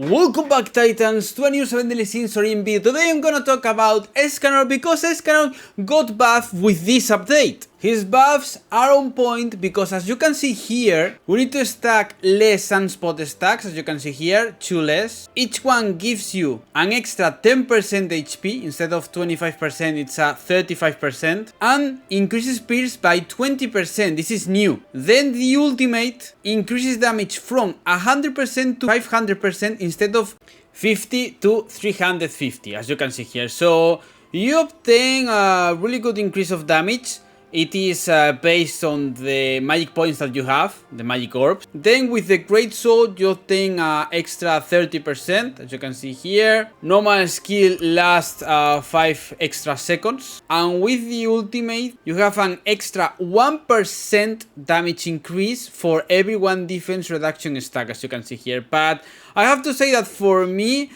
Welcome back, Titans, to a new 7 daily scenes or in video. Today I'm gonna talk about Escanor because Escanor got buffed with this update. His buffs are on point because, as you can see here, we need to stack less sunspot stacks, as you can see here, 2 less. Each one gives you an extra 10% HP, instead of 25% it's a 35%, and increases pierce by 20%, this is new. Then the ultimate increases damage from 100% to 500% instead of 50 to 350, as you can see here. So you obtain a really good increase of damage. It is based on the magic points that you have, the magic orbs. Then with the great sword you obtain extra 30%, as you can see here. Normal skill lasts 5 extra seconds. And with the ultimate you have an extra 1% damage increase for every 1 defense reduction stack, as you can see here. But I have to say that for me,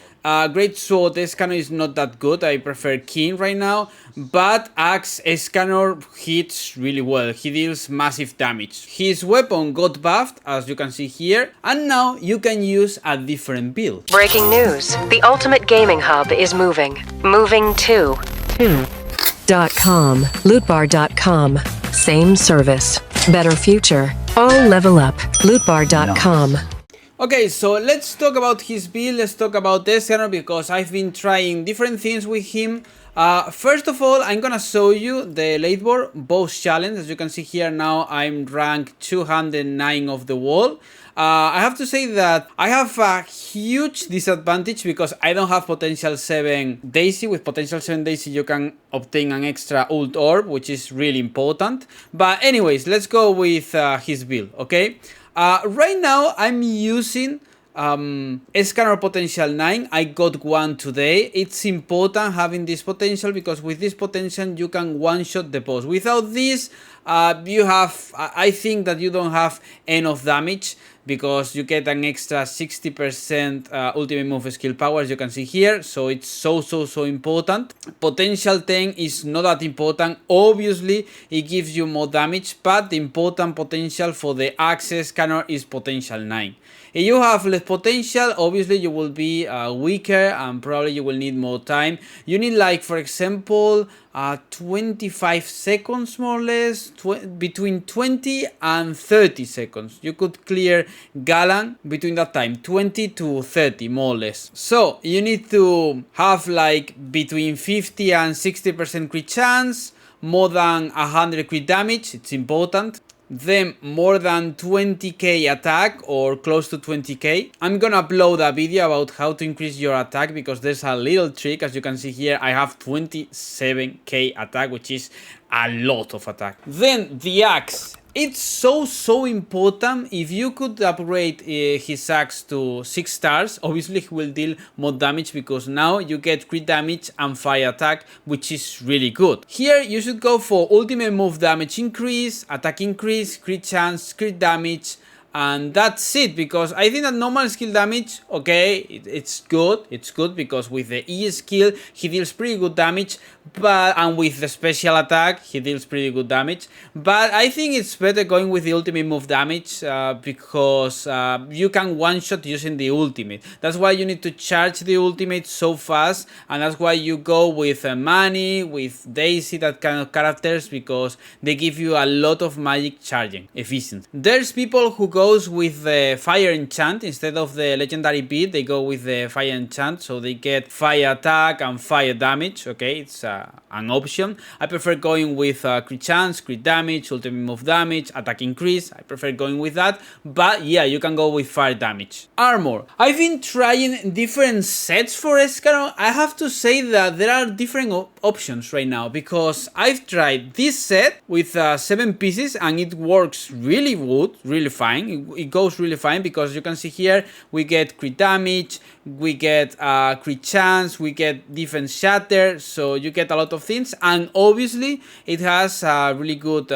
Great Sword Escanor is not that good. I prefer King right now, but Axe Escanor hits really well. He deals massive damage. His weapon got buffed, as you can see here, and now you can use a different build. Breaking news. The Ultimate Gaming Hub is moving. Moving to .com. LOOTBAR.com. Same service. Better future. All level up. LOOTBAR.com. Okay, so let's talk about his build, let's talk about Escanor, because I've been trying different things with him. First of all, I'm gonna show you the late board boss challenge. As you can see here, now I'm rank 209 of the wall. I have to say that I have a huge disadvantage because I don't have potential 7 Daisy. With potential 7 Daisy you can obtain an extra ult orb, which is really important. But anyways, let's go with his build, okay? Right now I'm using Escanor potential 9. I got 1 today. It's important having this potential because with this potential you can one-shot the boss. Without this, I think that you don't have enough damage, because you get an extra 60% ultimate move skill power, as you can see here. So it's so important. Potential 10 is not that important. Obviously it gives you more damage, but the important potential for the Axe Escanor is potential 9. If you have less potential, obviously you will be weaker and probably you will need more time. You need, like, for example, 25 seconds more or less, between 20 and 30 seconds. You could clear Galan between that time, 20 to 30 more or less. So you need to have like between 50 and 60% crit chance, more than 100 crit damage, it's important. Then more than 20k attack or close to 20k. I'm gonna upload a video about how to increase your attack because there's a little trick. As you can see here, I have 27k attack, which is a lot of attack. Then the axe. It's so important. If you could upgrade his axe to 6 stars, obviously he will deal more damage because now you get crit damage and fire attack, which is really good. Here you should go for ultimate move damage increase, attack increase, crit chance, crit damage, and that's it. Because I think that normal skill damage, okay, it's good because with the E skill he deals pretty good damage, and with the special attack he deals pretty good damage. But I think it's better going with the ultimate move damage because you can one shot using the ultimate. That's why you need to charge the ultimate so fast, and that's why you go with Manny, with Daisy, that kind of characters, because they give you a lot of magic charging efficient. There's people who goes with the fire enchant instead of the legendary beat. They go with the fire enchant, so they get fire attack and fire damage. Okay, it's an option. I prefer going with crit chance, crit damage, ultimate move damage, attack increase. I prefer going with that, but yeah, you can go with fire damage. Armor. I've been trying different sets for Escanor. I have to say that there are different options right now because I've tried this set with 7 pieces and it works really good, really fine. It goes really fine because you can see here we get crit damage, we get crit chance, we get defense shatter, so you get a lot of things, and obviously it has a really good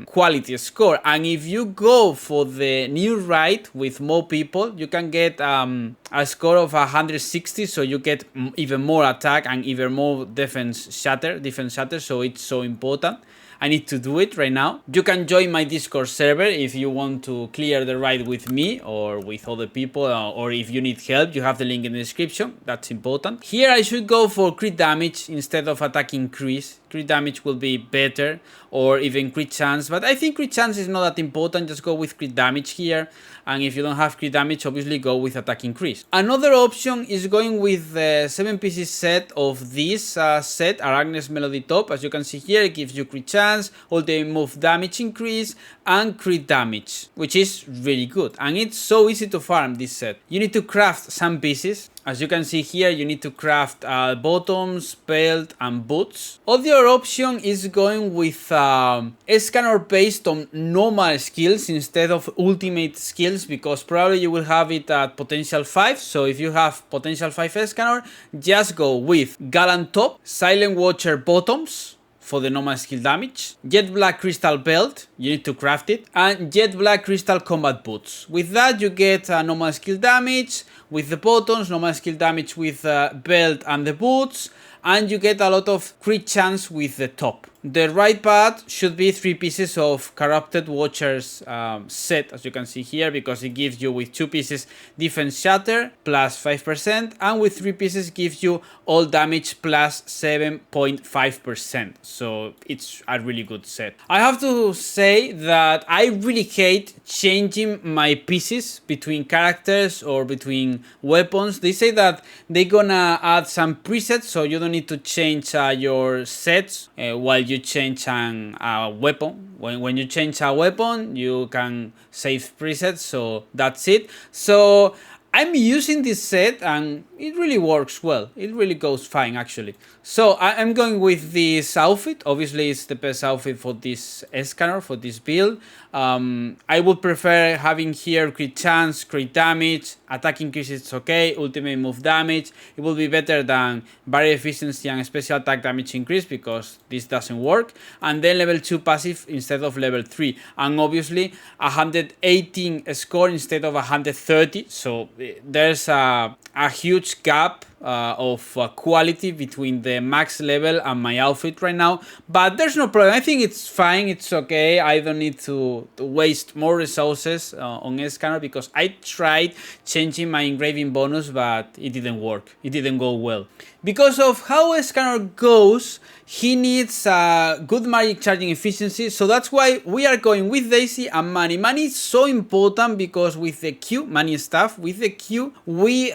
quality score. And if you go for the new ride with more people, you can get a score of 160, so you get even more attack and even more defense shatter, so it's so important. I need to do it right now. You can join my Discord server if you want to clear the raid with me or with other people, or if you need help, you have the link in the description. That's important. Here I should go for crit damage instead of attack increase. Crit damage will be better, or even crit chance, but I think crit chance is not that important. Just go with crit damage here, and if you don't have crit damage, obviously go with attack increase. Another option is going with the 7 pieces set of this set, Arachne's Melody Top. As you can see here, it gives you crit chance, ultimate move damage increase, and crit damage, which is really good, and it's so easy to farm this set. You need to craft some pieces. As you can see here, you need to craft bottoms, belt, and boots. Other option is going with Escanor based on normal skills instead of ultimate skills, because probably you will have it at potential 5. So if you have potential 5 Escanor, just go with Gallant Top, Silent Watcher bottoms for the normal skill damage, Jet Black Crystal Belt, you need to craft it, and Jet Black Crystal Combat Boots. With that you get normal skill damage with the bottoms, normal skill damage with belt and the boots, and you get a lot of crit chance with the top. The right part should be 3 pieces of Corrupted Watchers set, as you can see here, because it gives you with 2 pieces defense shatter plus 5%, and with 3 pieces gives you all damage plus 7.5%. So it's a really good set. I have to say that I really hate changing my pieces between characters or between weapons. They say that they're gonna add some presets, so you don't need to change your sets while you change a weapon. When you change a weapon, you can save presets, so that's it. So I'm using this set and it really works well. It really goes fine actually. So I'm going with this outfit. Obviously it's the best outfit for this Escanor, for this build. I would prefer having here crit chance, crit damage, attack increase it's okay, ultimate move damage. It will be better than barrier efficiency and special attack damage increase, because this doesn't work. And then level 2 passive instead of level 3. And obviously 118 score instead of 130. So there's a huge gap of quality between the max level and my outfit right now, but there's no problem. I think it's fine, it's okay. I don't need to waste more resources on Escanor, because I tried changing my engraving bonus, but it didn't work. It didn't go well. Because of how Escanor goes, he needs good magic charging efficiency, so that's why we are going with Daisy and Money. Money is so important because with the Q, Money stuff, with the Q, we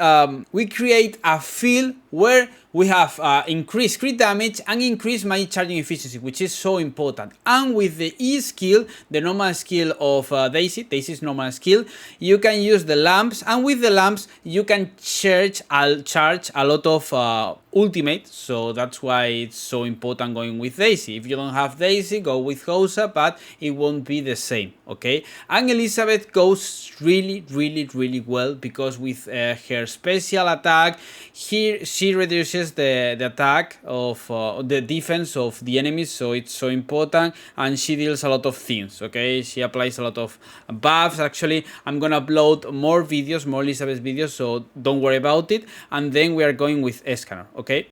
create a field where we have increased crit damage and increased magic charging efficiency, which is so important. And with the E skill, the normal skill of Daisy's normal skill, you can use the lamps, and with the lamps you can charge a lot of ultimate, so that's why it's so important going with Daisy. If you don't have Daisy, go with Hosa, but it won't be the same, okay? And Elizabeth goes really well, because with her special attack, here she reduces the attack of the defense of the enemies, so it's so important, and she deals a lot of things, okay? She applies a lot of buffs. Actually, I'm gonna upload more videos, more Elizabeth videos, so don't worry about it. And then we are going with Escanor, okay?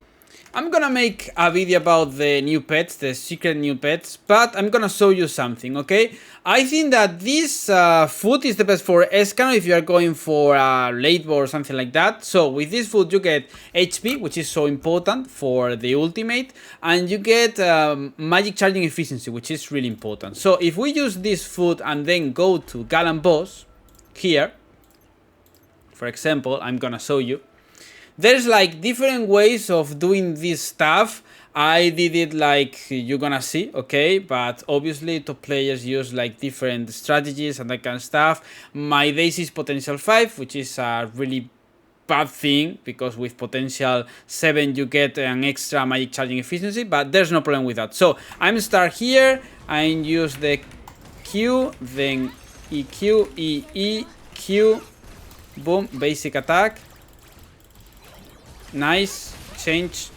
I'm gonna make a video about the new pets, the secret new pets, but I'm gonna show you something, okay? I think that this food is the best for Escanor if you are going for a late board or something like that. So with this food you get HP, which is so important for the ultimate, and you get magic charging efficiency, which is really important. So if we use this food and then go to Gallant Boss, here, for example, I'm gonna show you. There's like different ways of doing this stuff. I did it like you're gonna see, okay? But obviously top players use like different strategies and that kind of stuff. My Daisy is potential 5, which is a really bad thing, because with potential 7 you get an extra magic charging efficiency, but there's no problem with that. So I'm start here and use the Q, then EQ, EE, Q, boom, basic attack. Nice, change,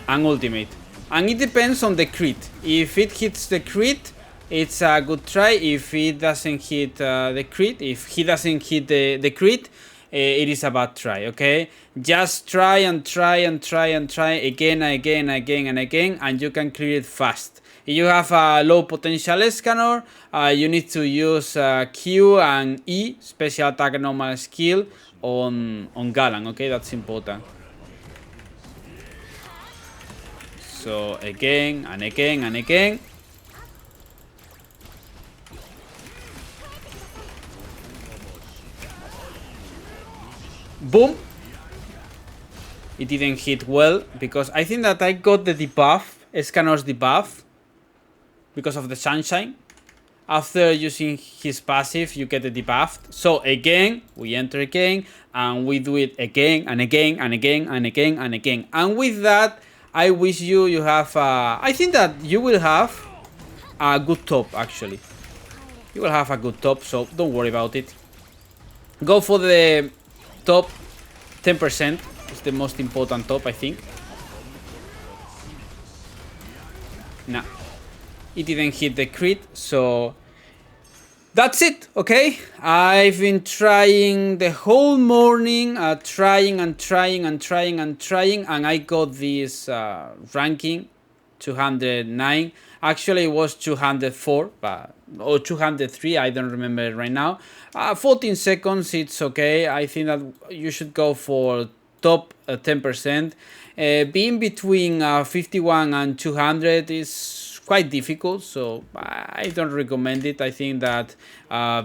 and ultimate. And it depends on the crit. If it hits the crit, it's a good try. If it doesn't hit the crit, if he doesn't hit the crit, it is a bad try, okay? Just try and try and try and try again and again and again and again, and you can clear it fast. If you have a low potential Escanor, you need to use Q and E, special attack and normal skill, on Galan, okay? That's important. So again and again and again. Boom! It didn't hit well because I think that I got the debuff, Escanor's debuff, because of the sunshine. After using his passive, you get the debuff. So again, we enter again, and we do it again and again and again and again and again. And with that, I wish you have. I think that you will have a good top. Actually, you will have a good top. So don't worry about it. Go for the top 10%. It's the most important top, I think. Nah, it didn't hit the crit, so that's it, okay? I've been trying the whole morning, trying and trying and trying and trying, and I got this ranking 209. Actually, it was 204, or 203, I don't remember right now. 14 seconds, it's okay. I think that you should go for top 10%. Being between 51 and 200 is quite difficult, so I don't recommend it. I think that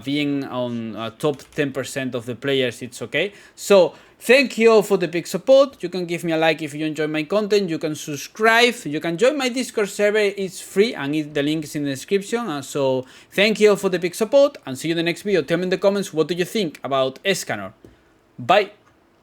being on top 10% of the players, it's okay. So thank you all for the big support. You can give me a like if you enjoy my content. You can subscribe. You can join my Discord server. It's free, and the link is in the description. So thank you all for the big support, and see you in the next video. Tell me in the comments, what do you think about Escanor? Bye.